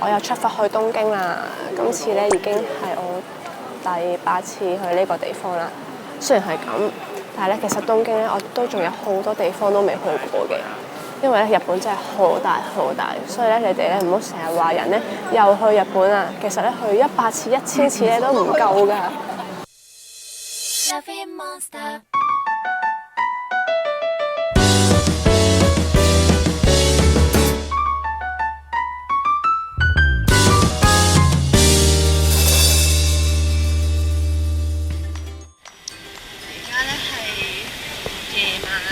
我又出發去東京啦。今次咧已經係我第8次去呢個地方啦。雖然係咁，但係咧其實東京咧我都仲有好多地方都未去過嘅。因為咧日本真係好大好大，所以咧你哋咧唔好成日話人咧又去日本啊。其實咧去100次、1000次咧都唔夠㗎。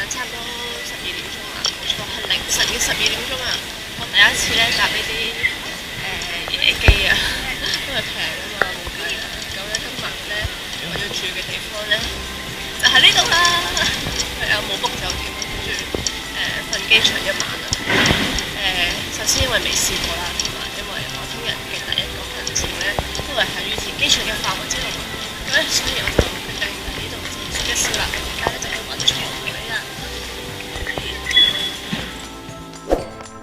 差唔多12點鐘啦，冇錯係凌晨嘅12點鐘啊！我第一次咧搭呢啲夜機啊，因為平啊嘛冇計啦。咁咧今晚咧我要住嘅地方咧就喺呢度啦，係啊冇 book 酒店，跟住瞓機場1晚啊。首先因為未試過啦，同埋因為我聽日嘅第一個行程咧都係喺羽田機場嘅範圍之內，咁咧所以我就決定喺呢度食一宵啦。而家咧就去揾床位啦。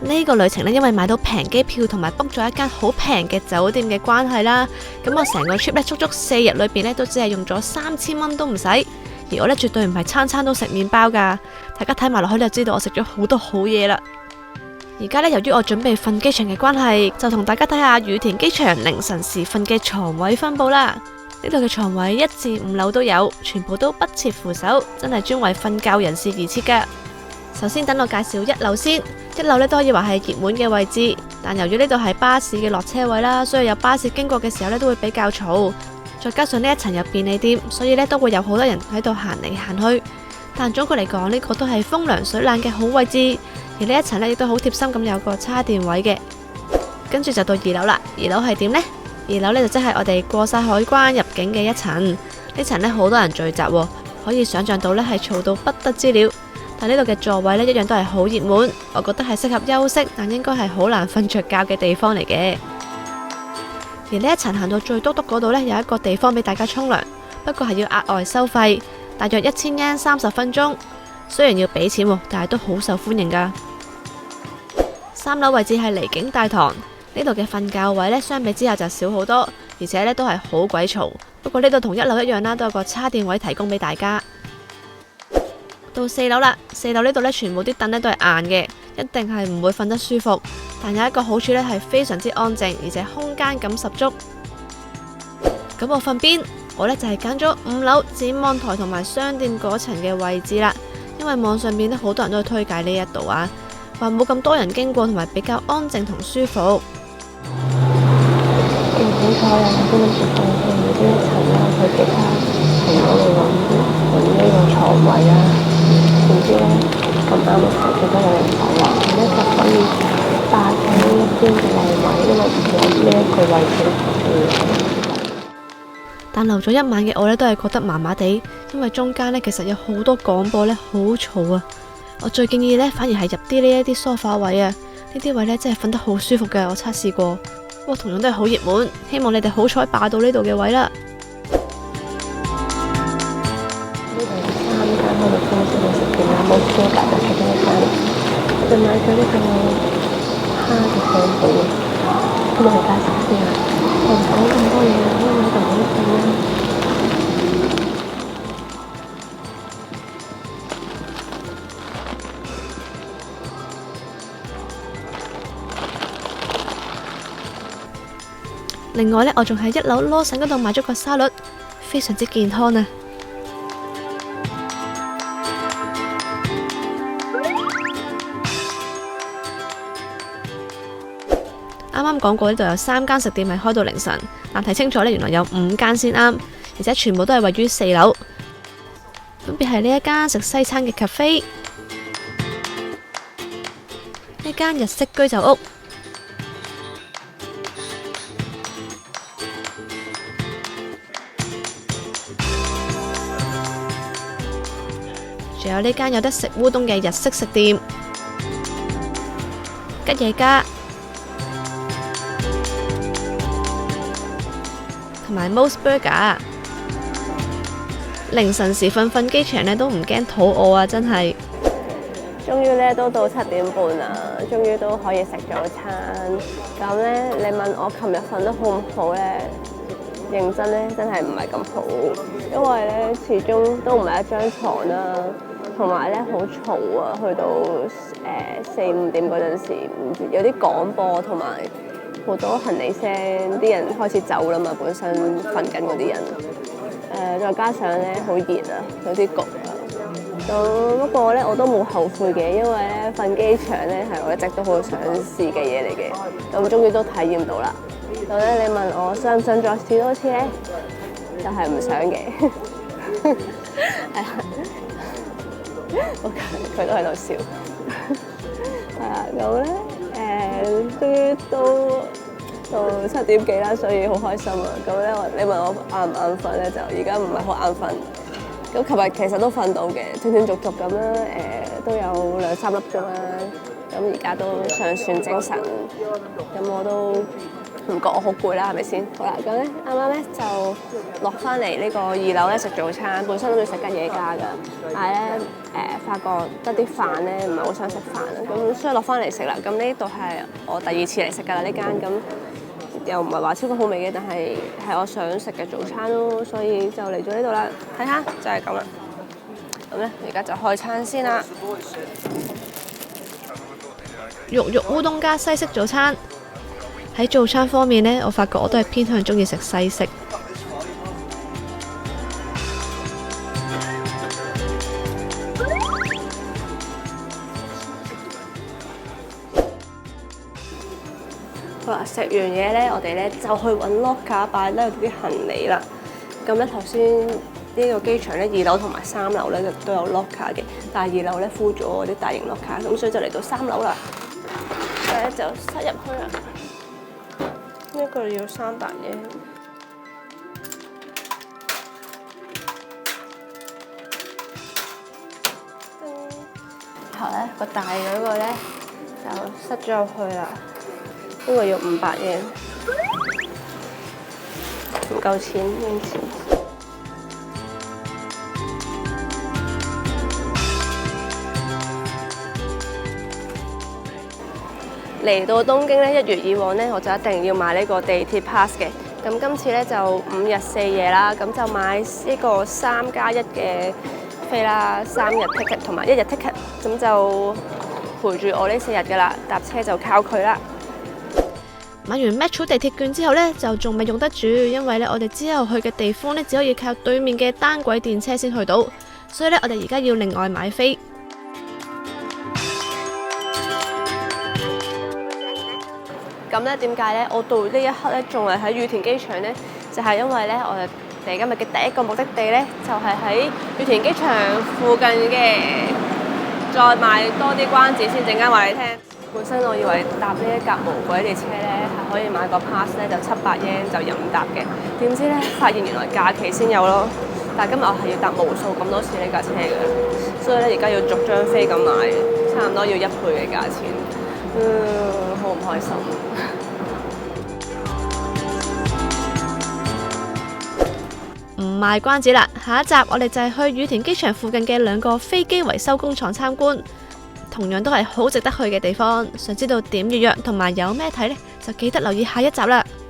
呢個旅程呢，因為買到平機票同埋 book 咗一間好平嘅酒店嘅關係啦，咁我成個 trip 呢，足足4日裏邊呢，都只係用咗3000蚊都唔使，而我呢，絕對唔係餐餐都食麵包噶，大家睇埋落去就知道我食咗好多好嘢啦。而家呢，由於我準備瞓機場嘅關係，就同大家睇下羽田機場凌晨時分嘅床位分佈啦。呢度嘅床位1至5樓都有，全部都不設扶手，真係專為瞓覺人士而設噶。首先等我介紹1樓先，1樓呢都可以話係熱門嘅位置，但由於呢度係巴士嘅落車位啦，所以有巴士經過嘅時候呢都會比較嘈，再加上呢一層有便利店，所以呢都會有好多人喺度行嚟行去。但總括嚟講，呢個都係風涼水冷嘅好位置，而呢一層呢亦都好貼心咁有個叉電位嘅。跟住就到2樓啦，2樓係點呢？2樓呢就即係我哋過晒海關入境嘅一層，呢層呢好多人聚集，可以想象到呢係嘈到不得之了。但呢度嘅座位呢，一樣都係好熱門，我覺得係適合休息，但應該係好難瞓着覺嘅地方嚟嘅。而呢一層行到最篤篤嗰度呢，有一個地方俾大家沖涼，不過係要額外收費，大約1000 yen 30分鐘。雖然要俾錢，但係都好受歡迎噶。3樓位置係離境大堂，呢度嘅瞓覺位呢，相比之下就少好多，而且呢都係好鬼嘈。不過呢度同1樓一樣啦，都有個叉電位提供俾大家。到4樓啦，4樓呢度呢，全部啲凳呢都係硬嘅，一定係唔會瞓得舒服。但有一個好處呢，係非常之安靜，而且空間感十足。咁我瞓邊？我呢就係揀咗5樓展望台同埋商店嗰層嘅位置啦。因為網上面呢，好多人都推介呢一度啊，話冇咁多人經過，同埋比較安靜同舒服。唔好彩啊！我都諗住放棄呢一層啦，去其他層嗰度揾呢個床位啊。點知咧咁啱一齊見到有人走啦，咁咧就可以霸喺呢一邊嘅位，因為我呢一個位置但留咗1晚嘅我呢，都係覺得麻麻地，因為中間呢，其實有好多廣播呢，好嘈啊！我最建議呢，反而係入啲呢一啲梳化位啊，呢啲位呢，真係瞓得好舒服嘅，我測試過。不過同樣都係好熱門，希望你哋好彩霸到呢度嘅位啦。呢度有3間開到中式嘅食店啦，冇錯隔就其中一間。我就買咗呢個蝦嘅漢堡，咁我而家食先啦。我唔講咁多嘢啦，因為我就好瞓啦。另外呢，我仲喺1樓羅森嗰度買咗個沙律，非常之健康啊！啱啱講過呢度有3間食店係開到凌晨，但睇清楚呢，原來有5間先啱，而且全部都係位於4樓，分別係呢一間食西餐嘅 cafe， 呢間日式居酒屋，仲有呢間有得食烏冬嘅日式食店吉野家，同埋 Moe's Burger。凌晨時分瞓機場呢都唔驚肚餓啊！真係終於咧都到7點半啦，終於都可以食早餐。咁咧，你問我琴日瞓得好唔好咧？認真咧，真係唔係咁好，因為咧始終都唔係一張床啦，同埋咧好嘈啊，去到4、5點嗰陣時，唔知有啲廣播同埋好多行李聲，啲人開始走啦嘛，本身瞓緊嗰啲人，再加上咧好熱啊，有啲焗啊。咁不過咧我都冇後悔嘅，因為咧瞓機場咧係我一直都好想試嘅嘢嚟嘅，咁終於都體驗到啦。咁咧你問我想唔想再試多次咧，就係唔想嘅。係啊，佢都喺度笑。係啊，咁咧終於都到7點幾啦，所以好開心啊！咁咧你問我眼唔眼瞓咧，就而家唔係好眼瞓。咁琴日其實都瞓到嘅，斷斷續續咁啦，都有2、3粒鐘啦。咁而家都尚算精神，咁我都唔覺我好攰啦，係咪先？好啦，咁咧啱啱咧就落翻嚟呢個2樓咧食早餐，本身諗住食吉野家㗎，但係咧發覺得啲飯咧唔係好想食飯啦，咁所以落翻嚟食啦。咁呢度係我第2次嚟食㗎啦，呢間咁。又唔係話超級好味嘅，但係係我想食嘅早餐咯，所以就嚟咗呢度啦。睇下就係咁啦。咁咧，而家就開餐先啦。肉肉烏冬加西式早餐。喺早餐方面呢，我發覺我都係偏向中意食西式。好啦，食完嘢咧，我哋咧就去揾 locker 擺低啲行李啦。咁咧頭先呢個機場咧2樓同埋3樓咧都有 locker 嘅，但係2樓咧 full 咗啲大型 locker，咁所以就嚟到3樓啦。所以咧就塞入去啦。呢個要300嘢。然後咧個大嗰個咧就塞咗入去啦。呢個要500嘢，唔夠錢應錢。嚟到東京咧，一如以往咧，我就一定要買呢個地鐵 pass 嘅。咁今次咧就5日4夜啦，咁就買呢個3+1嘅飛啦，3日 ticket 同埋1日 ticket，咁就陪住我呢4日噶啦，搭車就靠佢啦。買完 Metro 地鐵券之後呢，就仲未用得住，因為呢我哋之後去嘅地方呢，只可以靠對面嘅單軌電車先去到，所以呢，我哋而家要另外買飛。咁咧點解呢？我到呢一刻呢，仲係喺羽田機場呢，就係因為呢，我哋今日嘅第一個目的地呢，就係喺羽田機場附近嘅，再賣多啲關子先，陣間話你聽。本身我以為搭呢一架無軌列車咧係可以買個 pass 咧就700 yen 就任搭嘅，點知咧發現原來假期先有咯。但係今日我係要搭無數咁多次呢架車嘅，所以咧而家要逐張飛咁買，差唔多要1倍嘅價錢，好唔開心。唔賣關子啦，下一集我哋就係去羽田機場附近嘅2個飛機維修工廠參觀。同樣都係好值得去嘅地方，想知道點預約同埋有咩睇呢？就記得留意下一集啦〜